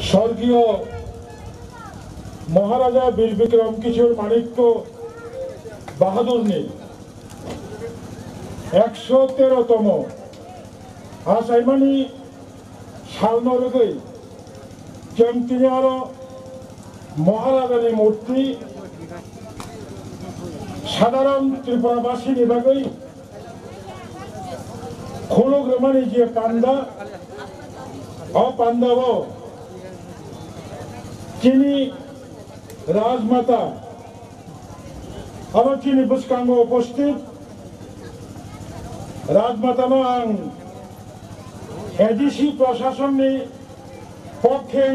স্বর্গীয় মহারাজা বীর বিক্রম কিশোর মাণিক্য বাহাদুরনি 113তম आसाइमानी सालनरगै जों तिनि आरो महाराजानि मूर्ति साधारण त्रिपुराबासिनि बागै खुलुग्रोमानि जे पान्दा पान्दाओ तिनि राजमाता आरो तिनि बुसकांगो उपस्थित राजमातानो आं एडिसी प्रशासननि पक्षे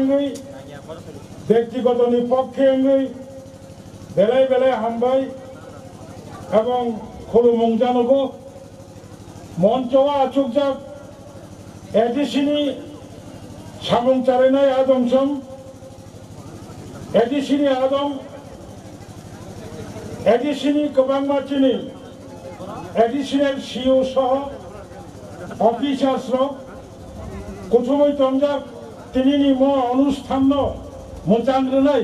व्यक्तिगतनि पक्षे बेलाय बेलाय हामबाय एवं खुलुमं जानांगौ मन्चआव आचुकजाक एडिसीनि सामुं चालायनाय आदमजों एडिसीनि आदम एडिसीनि गोबां मानसिनि एडिशनेल सीओ सह ऑफिसर्स कुथुमै तंजाक तिनिनि म अनुष्ठान मोजांग्रोनाय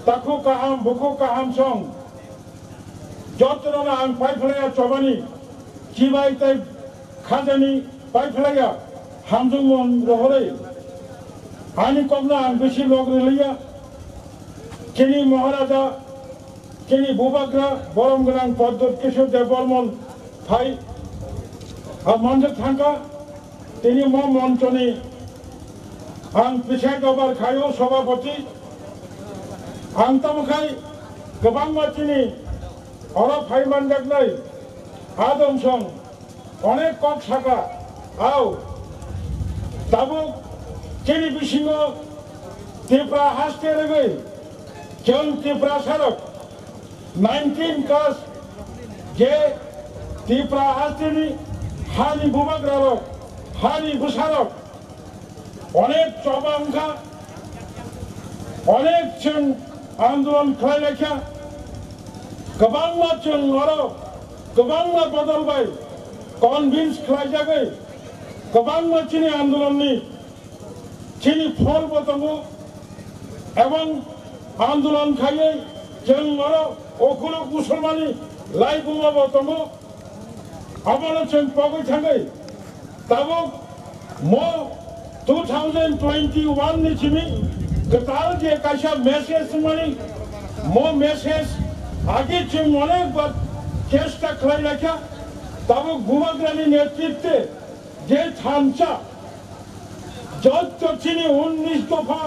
ताखौ गाहाम बुखौ गाहाम सं जतना आं पाइफलाया चबानि जिबाय ताइ खाजानि पाइफलाया हामजोंमोन रहरै आंनि कमना आं बेसि लगरैया तिनि महाराजा तिनि बुबाग्रा बरम गोनां पद्मत किशोर देव बर्मन भाई मंजर थांका तिनि म मंचनि आं प्रेसिडेन्ट खायो सभापति आं तमखाय गोबां मानसिनि अर फाइमान जागनाय आदमसं अनेक कक साका आव दाबो तिनि बिसिङाव त्रिपुरा हास्ते रगै जों त्रिपुरा सारक 19 कास जे त्रिपुरा हास्तेनि हानि बुबाग्रारक हानि बुसारक अनेक चबांखा अनेक जों आंदोलन खालायनायखा गोबां जों आरो गोबां बदलबाय कनभिन्स खालायजागै गोबां मानसिनि आंदोलननि तिनि फलबो दङ एवं आंदोलन खायै जों आरो अखुलुक मुसलमानि लाइबुमाबो दङ अबनो जों पगै थाङै दाबो म 2021 नि सिमि गतार जे कायसा मेसेज मानि म मेसेज आगे जों अनेक बार चेष्टा खालायनायखा दाबो गुमाग्रानि नेतृत्वे जे थामसा जतिनि 19 दफा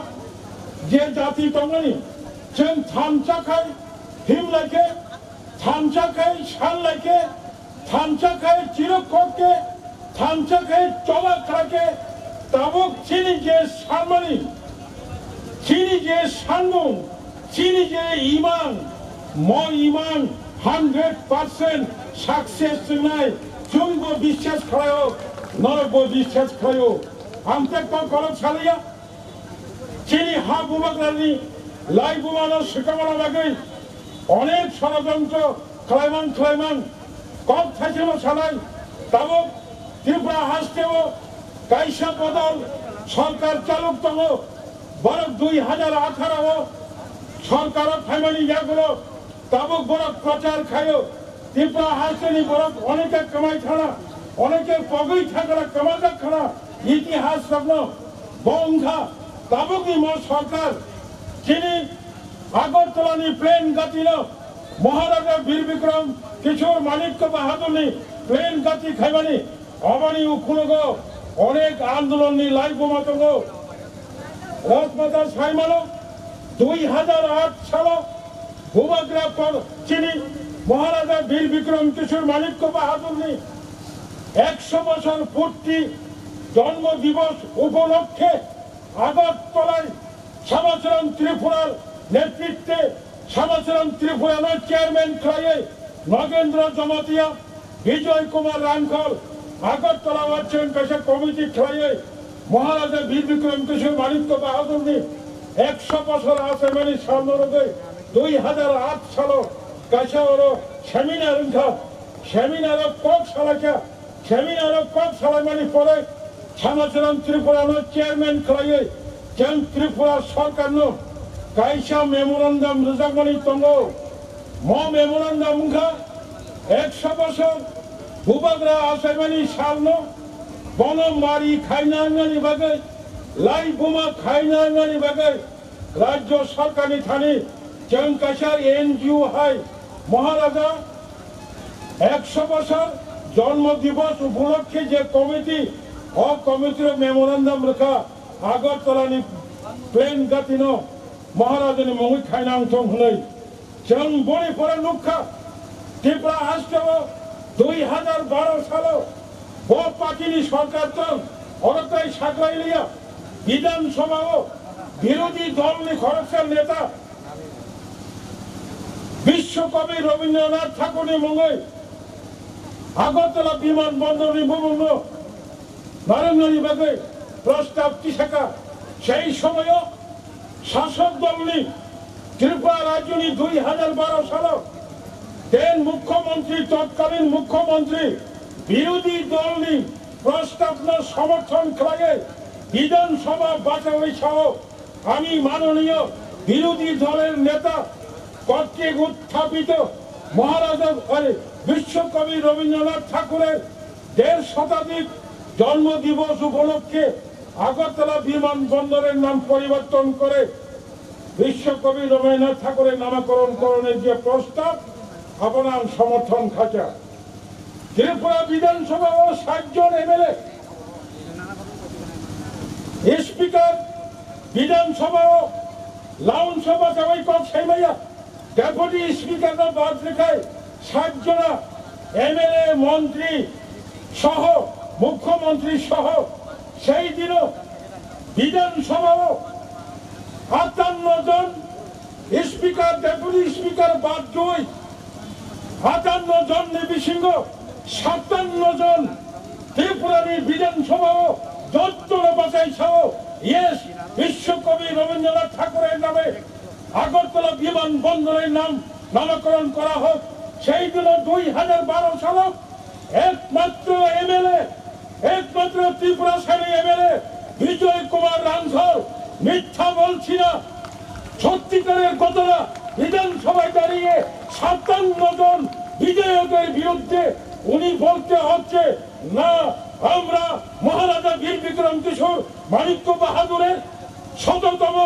जे जाति दङनि जों थामसाखाय हिमलायखे थामसाखाय सानलायखे थामसाखाय चिरकके थामसाखाय चबाखाके दाबुक चिनि जे सानमानि चिनि जे सानमुं चिनि जे ईमान म ईमान 100% सक्सेस जोंनाय जोंबो बिश्वास खालायो नरबो बिश्वास खालायो आमते कलक सालैया चिनि हा बुबाग्रानि लाई बुमानो सिखामाना बागै अनेक षड़यंत्र खालायमान कब थाइसेल सालाय दाबो त्रिपुरा हास्तेव कायसा बदल सरकार चालुक दङ बरक 2018 सरकार फाइमानि जागलो दाबो बरक प्रचार खायो त्रिपुरा हास्तेनि बरक अनेके कमाई थाना अनेके पगै थाग्रा कमाजा खाना इतिहास रत्न बंखा दाबो कि म सरकार चिनि আগরতলানি প্লেন গাতিল মহারাজা বীর বিক্রম কিশোর মাণিক্য বাহাদুরনি প্লেন গাতি খাইবানি অবানি উখুলগ অনেক আন্দোলননি লাইভ বোমাতঙ্গ রাজমাতা সাইমানো 2008 সাল বুবাগ্রা চিনি মহারাজা বীর বিক্রম কিশোর মাণিক্য বাহাদুরনি 100 বছর পূর্তি জন্ম দিবস উপলক্ষে আগরতলায় শ্যামাচরণ ত্রিপুরার नेतृत्वे श्यामाचरण त्रिपुरा चेयरमैन खाए नगेंद्र जमातिया विजय कुमार रामखल आगरतला वाचन कैसे कमिटी खाए महाराजा वीर विक्रम किशोर माणिक्य बहादुर 100 बছর আছে মানে সামনে 2008 সাল कैसे और सेमिनार कक सालाय मानी परे श्यामाचरण त्रिपुरा चेयरमैन खाए जों त्रिपुरा सरकारनो कायसा मेमोरेन्डाम रोजाबनानै दङ म मेमोरेन्डामखौ 100 বছর बुबाग्रा आसामानि सालनो बनमारी खायनांगनि बागै लाई बोमा खायनांगनि बागै राज्य सरकारनि थानि जों कायसा एनजिओ हाय महाराजा 100 বছর जन्म दिवस उपलक्षे जे कमिटी कमिटिर मेमोरेन्डाम रेखा आगरतलानि प्लेन गातिनो महाराजानि मुङै खायनांथों होनै जों बर'फोरा नुखा त्रिपुरा हास्टेलाव 2012 सालाव ब पार्टीनि सरकारजों अरथाय साग्लायलिया विधानसभाव विरोधी दलनि खरगपुर नेता विश्वकवि रवीन्द्रनाथ ठाकुरनि मुङै आगरतला विमानबन्दरनि बुंनो नारेंगनि बागै प्रस्ताव थिसाखा সেই সময় শাসক দলনি त्रिपुरा राज्यनि 2012 सालाव देन मुख्यमंत्री तत्कालीन मुख्यमंत्री विरोधी दलनि प्रस्तावनो समर्थन खालामो विधानसभा बाचावै सह आमी माननीय विरोधी दलेर नेता কর্তৃক উত্থাপিত মহারাজা বিশ্বকবি রবীন্দ্রনাথ ঠাকুরের 1.5 শতাধিক জন্মদিবস উপলক্ষে আগরতলা বিমানবন্দরের নাম পরিবর্তন করে বিশ্বকবি রবীন্দ্রনাথ ঠাকুরের নামকরণের যে প্রস্তাব আপনার সমর্থন খাঁচা ত্রিপুরা বিধানসভা ও 60 জন এমএলএ স্পিকার বিধানসভা ও লাউনসভা সবাই কম সেইমাইয়া ডেপুটি স্পিকার বাদ রেখায় 60 জন এমএলএ মন্ত্রী সহ মুখ্যমন্ত্রী সহ সেই দিন বিধানসভা 58 জন স্পিকার ডেপুটি স্পিকার বাদ দুই 58 জন নিবিসিংহ 57 জন ত্রিপুরার বিধানসভা যত্ন বাঁচাই সহ ইয়েস বিশ্বকবি রবীন্দ্রনাথ ঠাকুরের নামে আগরতলা বিমানবন্দরের নামকরণ করা হোক সেই দিন 2012 সালে একমাত্র এমএলএ একমাত্র ত্রিপুরা সারি এমএলএ বিজয় কুমার রাঞ্ঝল মিথ্যা বলছি না সত্যিকারের ঘটনা বিধানসভায় দাঁড়িয়ে 57 জন বিধায়কের বিরুদ্ধে উনি বলতে হচ্ছে না আমরা মহারাজা বীর বিক্রম কিশোর মানিক্য বাহাদুরের 100তম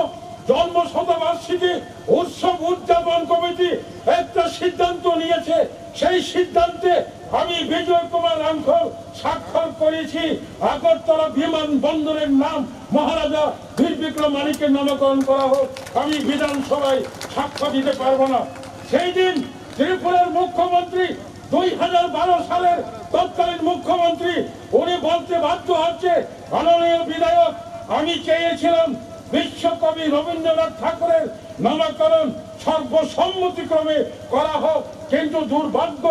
জন্ম শতবার্ষিকী উৎসব উদযাপন কমিটি একটা সিদ্ধান্ত নিয়েছে সেই সিদ্ধান্তে আমি বিজয় কুমার রাঞ্ঝল স্বাক্ষর করেছি আগরতলা বিমানবন্দরের নাম মহারাজা বীর বিক্রম মানিকের নামকরণ করা হোক আমি বিধানসভায় সাক্ষ্য দিতে পারবো না সেই দিন ত্রিপুরার মুখ্যমন্ত্রী 2012 সালের তৎকালীন মুখ্যমন্ত্রী উনি বলতে বাধ্য হচ্ছে মাননীয় বিধায়ক আমি চেয়েছিলাম বিশ্বকবি রবীন্দ্রনাথ ঠাকুরের নামকরণ সর্বসম্মতিক্রমে করা হোক কিন্তু দুর্ভাগ্য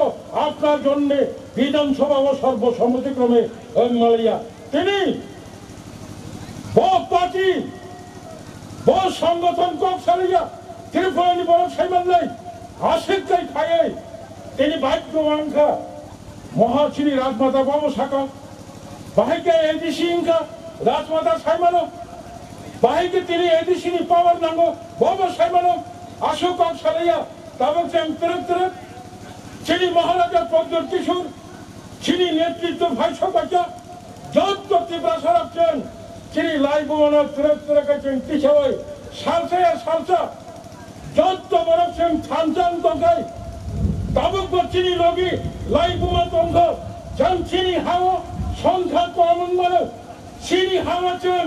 আপনার জন্য বিধানসভা সর্বসম্মতিক্রমে মালিয়া তিনি বহু পার্টি বহু সংগঠন কক চালিয়া ত্রিপুরানি বড় সাইমান নাই আশিকাই খায়ে তিনি ভাগ্যবাঙ্কা মহাশ্রী রাজমাতা বাবু শাখা বাহিকে এডিসি ইনকা রাজমাতা সাইমানো বাহিকে তিনি এডিসিনি পাওয়ার নাঙ্গো বাবু সাইমানো আশোক সালাইয়া তাবক চাং তরক চিনি মহারাজা প্রদ্যোৎ কিশোর চিনি নেতৃত্ব ভাই সবাইকা যত ত্রিপুরা সারাচ্ছেন চিনি লাই বোমানো তরক চাং তিসাওয়াই সালসা যত বড় চাং থানচান তঙ্কাই তাবক চিনি লগি লাই বোমা তঙ্ক চাং চিনি হাও সংখ্যা কম মানে চিনি হাওয়া চাং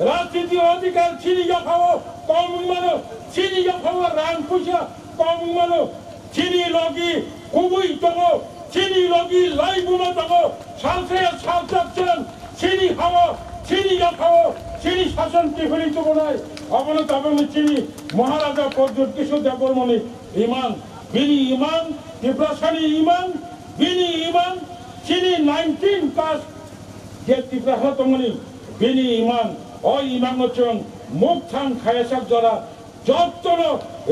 রাজনীতি অধিকার চিনি খাওয়া কম মানে চিনি খাওয়া রান পয়সা কম মানে চিনি লগি খুবই দङ চিনি লগি লাই বোমা দङ সালসাচ্ছেন চিনি খাওয়া চিনি খাওয়া চিনি শাসন টিফিনি তো বনায় অবনত তাবনি চিনি মহারাজা প্রদ্যোৎ কিশোর দেববর্মণি ইমান বিনি ইমান ত্রিপুরাসানি ইমান বিনি ইমান চিনি 19 কাস্ট যে ত্রিপুরা তমনি বিনি ইমান ও ইমান হচ্ছেন মুখ থান খায়াসাক জরা যত্ন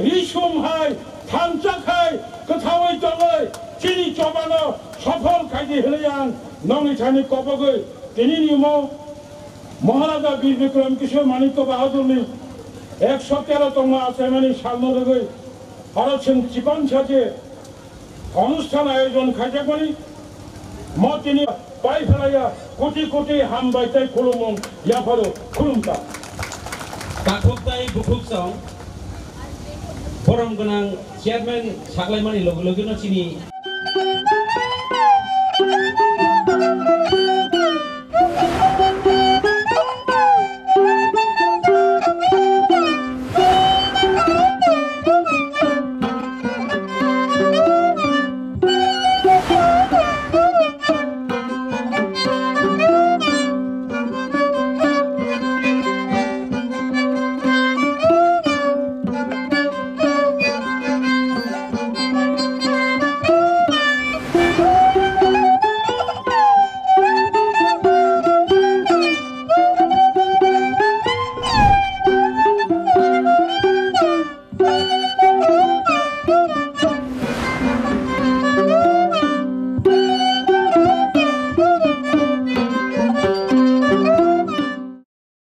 রিসুম হাই থানচা খাই কোথাওই তলে চিনি চবানো সফল খাইতে হলিয়ান নমি ছানি কবগৈ তিনি নিম মহারাজা বীর বিক্রম কিশোর মানিক্য বাহাদুরনি 113তম আছেমানি সালনগৈ হরছেন চিকন সাজে অনুষ্ঠান আয়োজন খাইজাকমানি তিনি পাই ফেলাইয়া কোটি কোটি হামবাইতাই খুলুমন ইয়াফারো খুলুমতা কাঠকতাই বুকুকসং ফরম गोनां চেয়ারম্যান সাগলাইমানি লগनो চিনি